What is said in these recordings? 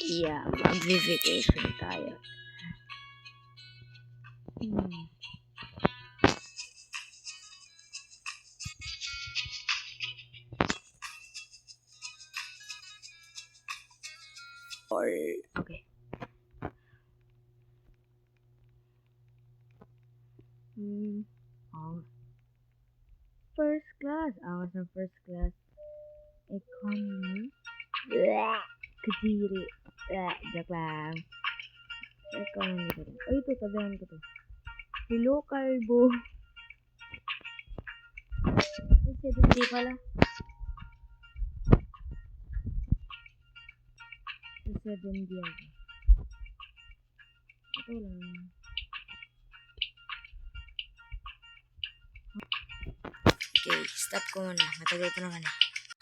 Yeah, mag-vacation tayo. Okay. Oh. First class. Awas ng first class. Economy. Kadiri. Joke lang. Economy ko rin. Ay, ito. Tabihan ko to. Hello, Calbo. Ay, 70 pala. 70 ako. Ito lang. Okay, stop ko muna. Matagal pa naman eh.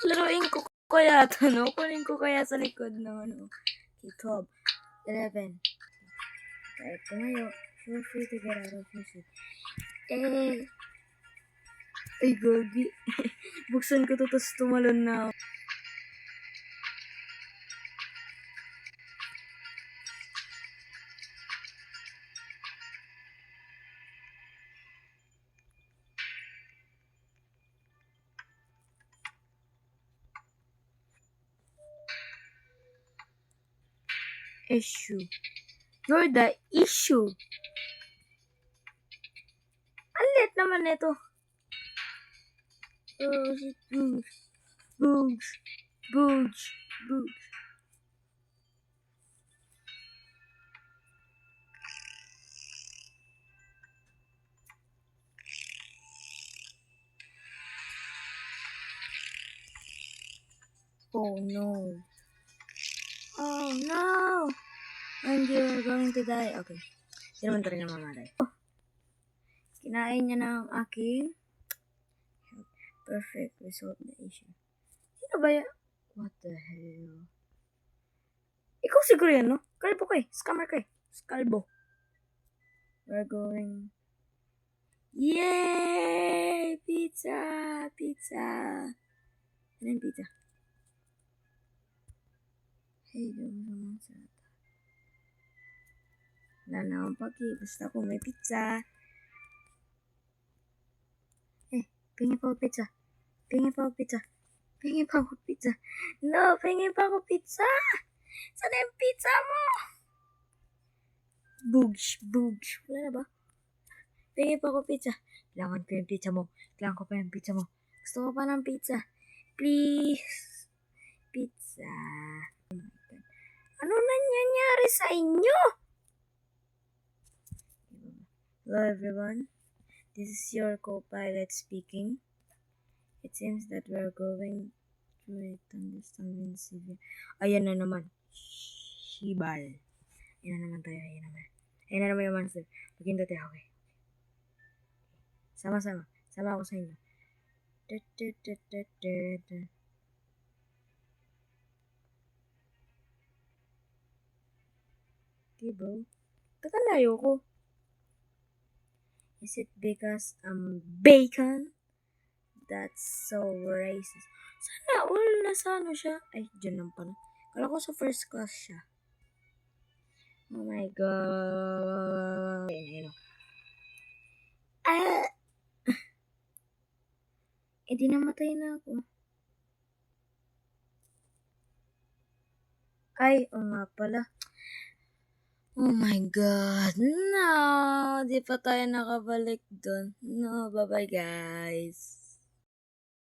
Laruin ko kaya ito, no? Kunin ko kaya sa likod ng ano. Okay, 12, 11. Kahit tumayo, feel free to get out of your seat. Ay, gogi. Buksan ko to, tapos tumalon na ako. Issue. You're the issue. Ang lit naman nito. Oh, shit. Boogs. Oh no. And you're going to die. Okay. Hindi naman tayo na mamatay. Kinain niya ng aking perfect result na issue. Sino ba yan? What the hell? Ikaw siguro yan, no? Kalbo ka eh. Scammer ka eh. Skalbo. We're going... Yay! Pizza! Ano yung pizza? Hey, doon naman sa... Wala na akong paki. Basta kung may pizza. Pingin pa ako pizza. No, pingin pa ako pizza. Sana yung pizza mo? Boogs. Wala na ba? Pingin pa ako pizza. Kailangan ko yung pizza mo. Gusto ko pa ng pizza. Please. Pizza. Oh my God. Ano nangyayari sa inyo? Hello everyone. This is your co-pilot speaking. It seems that we're going through a thunderstorm in Seville. Ayan na naman. Shibal. Ayan na naman yung monster. Paghinto tayo. Okay. Sama ako sa inyo. Okay, bro. Ba't ang layo ko? Is it because I'm bacon? That's so racist. Sana all nasa ano siya? Ay, dyan lang pala. Kala ko sa first class siya. Oh my God. Di namatay na ako. Ay, nga pala. Oh my God. No, di pa tayo nakabalik dun. No, bye-bye guys.